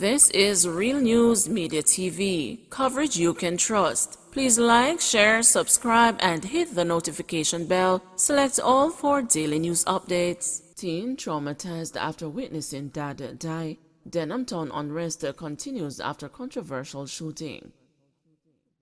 This is Real News Media TV, coverage you can trust. Please like, share, subscribe, and hit the notification bell. Select all for daily news updates. Teen traumatized after witnessing dad die. Denhamtown unrest continues after controversial shooting.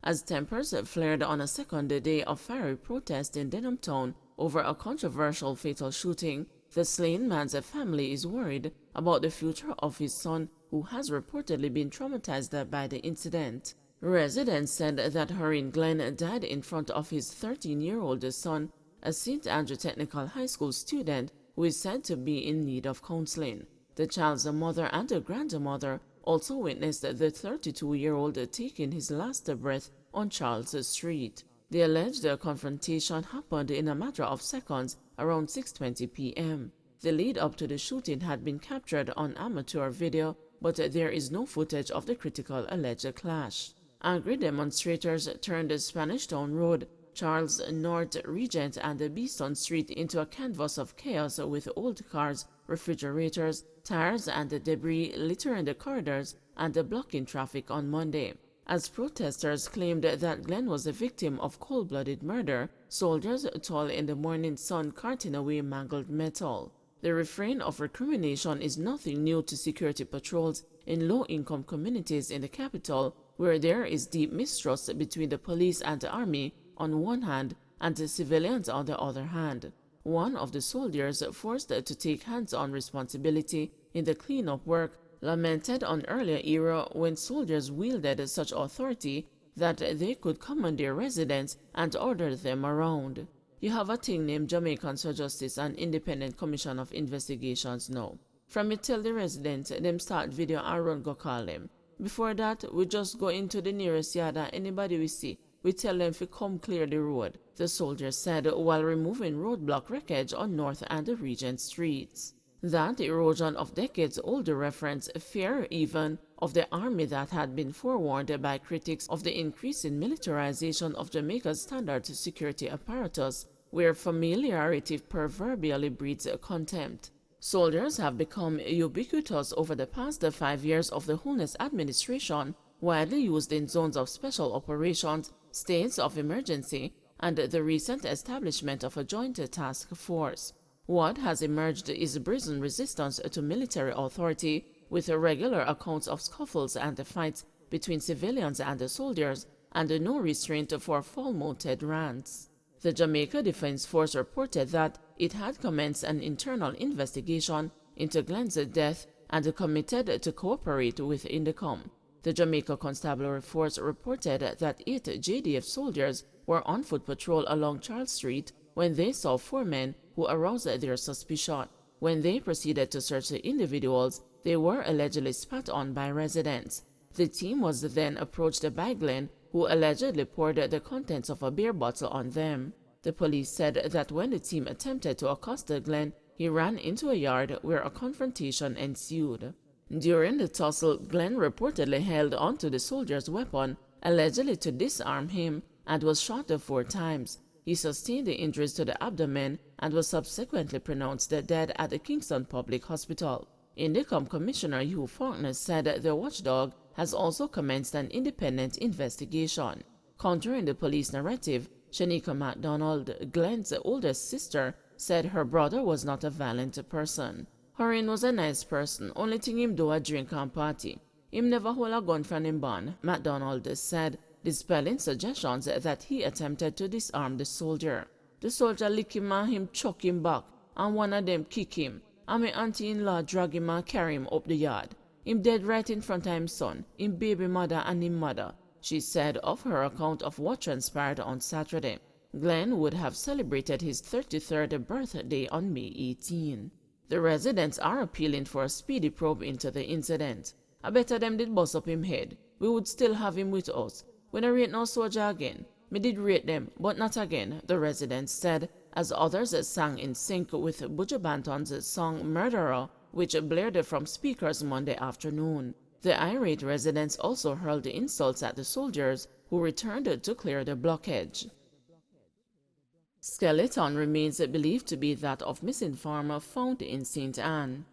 As tempers flared on a second day of fiery protest in Denhamtown over a controversial fatal shooting, the slain man's family is worried about the future of his son, who has reportedly been traumatized by the incident. Residents said that Hurricane Glenn died in front of his 13-year-old son, a St. Andrew Technical High School student who is said to be in need of counseling. The child's mother and grandmother also witnessed the 32-year-old taking his last breath on Charles Street. The alleged confrontation happened in a matter of seconds around 6:20 p.m. The lead up to the shooting had been captured on amateur video, but there is no footage of the critical alleged clash. Angry demonstrators turned Spanish Town Road, Charles North Regent, and Beeston Street into a canvas of chaos, with old cars, refrigerators, tires, and debris littering the corridors and blocking traffic on Monday. As protesters claimed that Glenn was a victim of cold-blooded murder, soldiers toiled in the morning sun carting away mangled metal. The refrain of recrimination is nothing new to security patrols in low-income communities in the capital, where there is deep mistrust between the police and the army on one hand and the civilians on the other hand. One of the soldiers forced to take hands-on responsibility in the cleanup work lamented an earlier era when soldiers wielded such authority that they could commandeer residents and order them around. You have a thing named Jamaicans for Justice and Independent Commission of Investigations now. From it tell the residents, them start video and run go call them. Before that, we just go into the nearest yard and anybody we see, we tell them to come clear the road, the soldier said while removing roadblock wreckage on North and Regent Streets. That erosion of decades-old reference fear even of the army that had been forewarned by critics of the increasing militarization of Jamaica's standard security apparatus, where familiarity proverbially breeds contempt. Soldiers have become ubiquitous over the past 5 years of the Holness administration, widely used in zones of special operations, states of emergency, and the recent establishment of a joint task force. What has emerged is brazen resistance to military authority, with regular accounts of scuffles and fights between civilians and the soldiers, and no restraint for foul-mouthed rants. The Jamaica Defense Force reported that it had commenced an internal investigation into Glenn's death and committed to cooperate with Indicom. The Jamaica Constabulary Force reported that 8 JDF soldiers were on foot patrol along Charles Street when they saw 4 men who aroused their suspicion. When they proceeded to search the individuals, they were allegedly spat on by residents. The team was then approached by Glenn, who allegedly poured the contents of a beer bottle on them. The police said that when the team attempted to accost Glenn, he ran into a yard where a confrontation ensued. During the tussle, Glenn reportedly held onto the soldier's weapon, allegedly to disarm him, and was shot 4 times. He sustained the injuries to the abdomen and was subsequently pronounced dead at the Kingston Public Hospital. Indicom Commissioner Hugh Faulkner said the watchdog has also commenced an independent investigation. Countering the police narrative, Shanika MacDonald, Glenn's oldest sister, said her brother was not a violent person. Horin was a nice person, only thing him do a drink and party. Him never hold a gun from him born, MacDonald said, dispelling suggestions that he attempted to disarm the soldier. The soldier lick him and him chuck him back, and one of them kick him, and my auntie-in-law drag him and carry him up the yard. Him dead right in front of him son, him baby mother and him mother, she said of her account of what transpired on Saturday. Glenn would have celebrated his 33rd birthday on May 18. The residents are appealing for a speedy probe into the incident. I better them did bust up him head. We would still have him with us. When I rate no soldier again, me did rate them, but not again, the residents said, as others sang in sync with Buju Banton's song Murderer, which blared from speakers Monday afternoon. The irate residents also hurled insults at the soldiers, who returned to clear the blockage. Skeleton remains believed to be that of missing farmer found in St. Anne.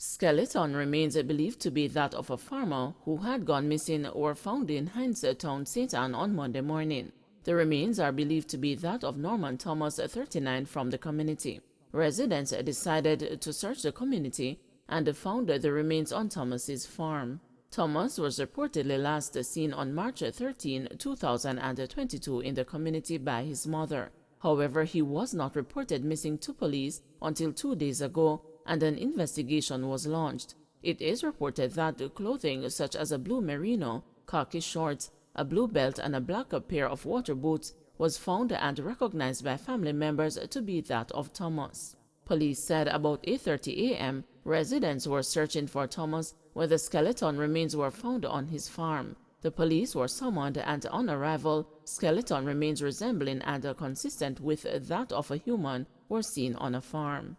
Skeleton remains believed to be that of a farmer who had gone missing were found in Hindstown, St. Anne on Monday morning. The remains are believed to be that of Norman Thomas, 39, from the community. Residents decided to search the community and found the remains on Thomas's farm. Thomas was reportedly last seen on March 13, 2022 in the community by his mother. However, he was not reported missing to police until 2 days ago, and an investigation was launched. It is reported that clothing such as a blue merino, khaki shorts, a blue belt, and a black pair of water boots was found and recognized by family members to be that of Thomas. Police said about 8:30 a.m., residents were searching for Thomas when the skeleton remains were found on his farm. The police were summoned, and on arrival, skeleton remains resembling and consistent with that of a human were seen on a farm.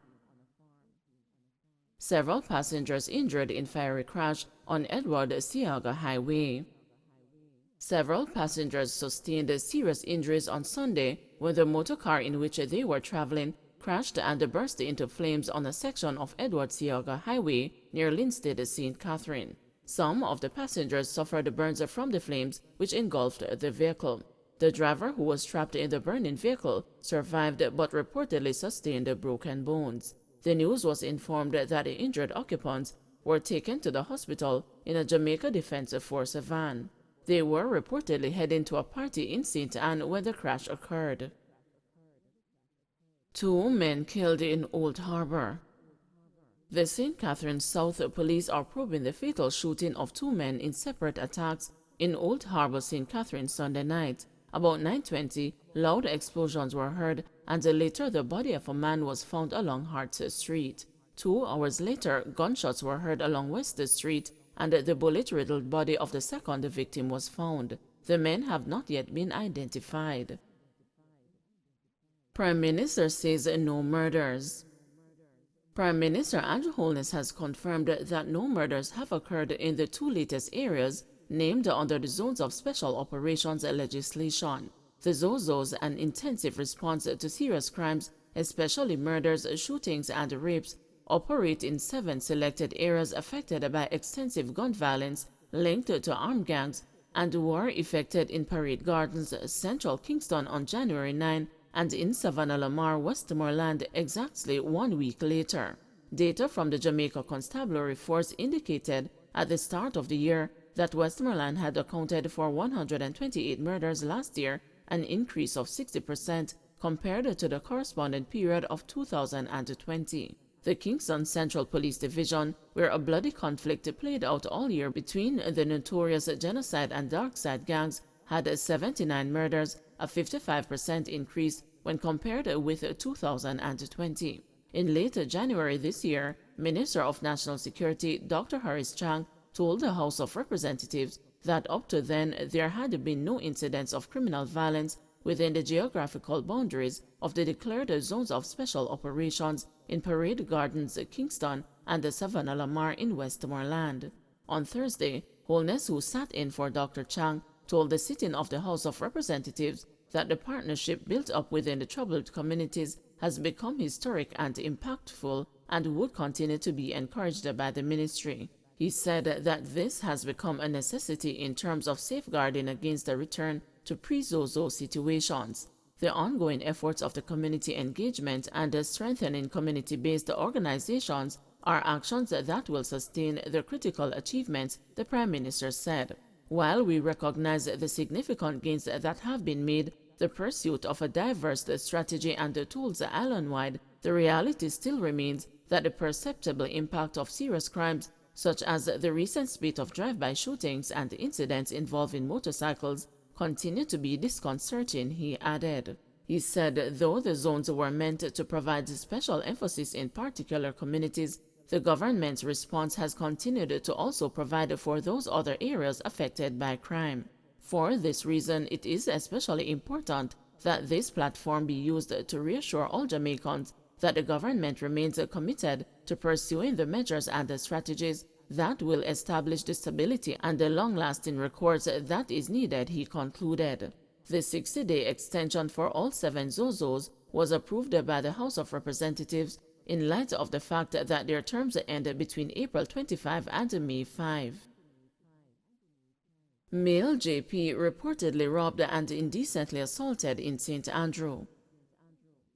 Several passengers injured in fiery crash on Edward-Seaga Highway. Several passengers sustained serious injuries on Sunday when the motor car in which they were traveling crashed and burst into flames on a section of Edward-Seaga Highway near Linstead, St. Catherine. Some of the passengers suffered burns from the flames, which engulfed the vehicle. The driver, who was trapped in the burning vehicle, survived but reportedly sustained broken bones. The news was informed that the injured occupants were taken to the hospital in a Jamaica Defense Force van. They were reportedly heading to a party in St. Anne when the crash occurred. 2 men killed in Old Harbour. The St. Catherine South police are probing the fatal shooting of 2 men in separate attacks in Old Harbour, St. Catherine, Sunday night. About 9:20, loud explosions were heard, and later the body of a man was found along Hart Street. 2 hours later, gunshots were heard along West Street, and the bullet-riddled body of the second victim was found. The men have not yet been identified. Prime Minister says no murders. Prime Minister Andrew Holness has confirmed that no murders have occurred in the 2 latest areas named under the Zones of Special Operations legislation. The ZOZOs, an intensive response to serious crimes, especially murders, shootings, and rapes, operate in 7 selected areas affected by extensive gun violence linked to armed gangs, and were effected in Parade Gardens, Central Kingston on January 9, and in Savannah Lamar, Westmoreland, exactly 1 week later. Data from the Jamaica Constabulary Force indicated at the start of the year that Westmoreland had accounted for 128 murders last year, an increase of 60% compared to the corresponding period of 2020. The Kingston Central Police Division, where a bloody conflict played out all year between the notorious genocide and dark side gangs, had 79 murders, a 55% increase when compared with 2020. In late January this year, Minister of National Security Dr. Harris Chang told the House of Representatives that up to then there had been no incidents of criminal violence within the geographical boundaries of the declared zones of special operations in Parade Gardens, Kingston, and the Savannah Lamar in Westmoreland. On Thursday, Holness, who sat in for Dr. Chang, told the sitting of the House of Representatives that the partnership built up within the troubled communities has become historic and impactful and would continue to be encouraged by the ministry. He said that this has become a necessity in terms of safeguarding against a return to pre-ZOZO situations. The ongoing efforts of the community engagement and strengthening community-based organizations are actions that will sustain the critical achievements, the Prime Minister said. While we recognize the significant gains that have been made, the pursuit of a diverse strategy and the tools island-wide, the reality still remains that the perceptible impact of serious crimes, such as the recent spate of drive-by shootings and incidents involving motorcycles, continue to be disconcerting, he added. He said though the zones were meant to provide special emphasis in particular communities, the government's response has continued to also provide for those other areas affected by crime. For this reason, it is especially important that this platform be used to reassure all Jamaicans that the government remains committed to pursuing the measures and the strategies that will establish the stability and the long-lasting records that is needed, he concluded. The 60-day extension for all 7 ZOZOs was approved by the House of Representatives in light of the fact that their terms ended between April 25 and May 5. Male JP reportedly robbed and indecently assaulted in St. Andrew.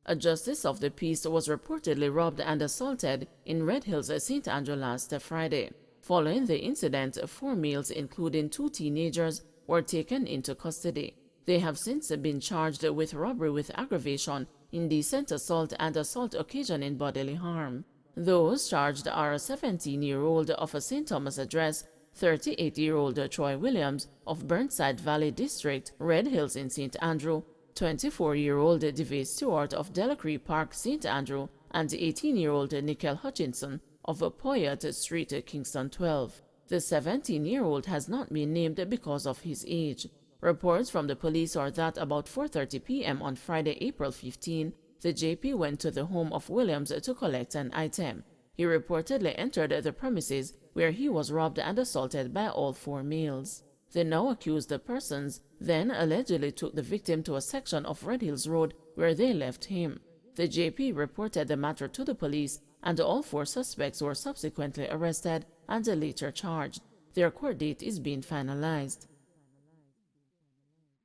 A justice of the peace was reportedly robbed and assaulted in Red Hills, St. Andrew last Friday. Following the incident, 4 males, including 2 teenagers, were taken into custody. They have since been charged with robbery with aggravation, indecent assault, and assault occasioning bodily harm. Those charged are a 17-year-old of St. Thomas address, 38-year-old Troy Williams of Burnside Valley District, Red Hills in St. Andrew, 24-year-old DeVay Stewart of Delacree Park, St. Andrew, and 18-year-old Nickel Hutchinson of Poyet Street, Kingston 12. The 17-year-old has not been named because of his age. Reports from the police are that about 4:30 p.m. on Friday, April 15, the JP went to the home of Williams to collect an item. He reportedly entered the premises where he was robbed and assaulted by all 4 males. The now accused persons then allegedly took the victim to a section of Red Hills Road where they left him. The JP reported the matter to the police, and all 4 suspects were subsequently arrested and later charged. Their court date is being finalized.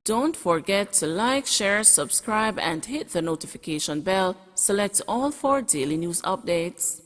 Don't forget to like, share, subscribe, and hit the notification bell. Select all for daily news updates.